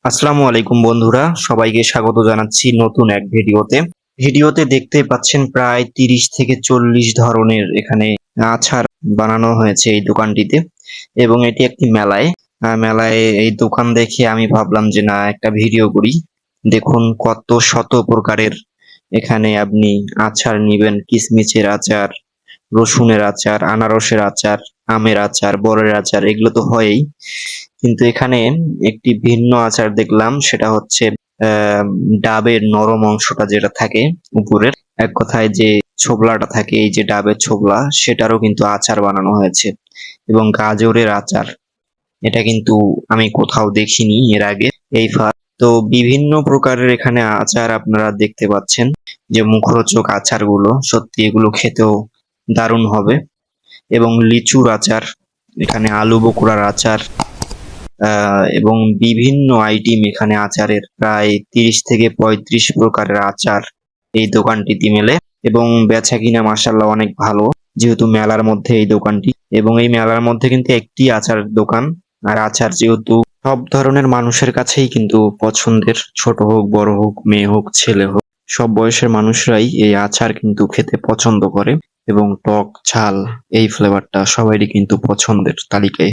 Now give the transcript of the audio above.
আসসালামু আলাইকুম বন্ধুরা, সবাইকে স্বাগত জানাচ্ছি নতুন এক ভিডিওতে। দেখতে পাচ্ছেন প্রায় 30 থেকে 40 ধরনের এখানে আচার বানানো হয়েছে এই দোকানটিতে, এবং এটি একটি মেলায়। মেলায় এই দোকান দেখে আমি ভাবলাম যে না, একটা ভিডিও করি। দেখুন কত শত প্রকারের এখানে আপনি আচার নিবেন: কিশমিশের আচার, রসুনের আচার, আনারসের আচার, আমের আচার, বরের আচার, এগুলো তো হয়ই। কিন্তু এখানে একটি ভিন্ন আচার দেখলাম, সেটা হচ্ছে ডাবের নরম অংশটা যেটা থাকে উপরের, এক কথায় যে ছোবলাটা থাকে, এই যে ডাবের ছোবলা, সেটারও কিন্তু আচার বানানো হয়েছে। এবং গাজরের আচার, এটা কিন্তু আমি কোথাও দেখিনি এর আগে। এই তো বিভিন্ন প্রকারের এখানে আচার আপনারা দেখতে পাচ্ছেন, যে মুখরোচক আচারগুলো, সত্যি এগুলো খেতেও দারুণ হবে। এবং লিচুর আচার, এখানে আলু বকুড়ার আচার, এবং বিভিন্ন আইটেম এখানে আচারের, প্রায় 30 থেকে 35 প্রকারের আচার এই দোকানটিতে মেলে। এবং বেচা কিনা মাশাআল্লাহ অনেক ভালো, যেহেতু মেলার মধ্যে এই দোকানটি। এবং এই মেলার মধ্যে কিন্তু একটি আচার দোকান, আর আচার যেহেতু সব ধরনের মানুষের কাছেই কিন্তু পছন্দের, ছোট হোক, বড় হোক, মেয়ে হোক, ছেলে হোক, সব বয়সের মানুষরাই এই আচার কিন্তু খেতে পছন্দ করে। এবং টক ঝাল এই ফ্লেভারটা সবারই কিন্তু পছন্দের তালিকায়।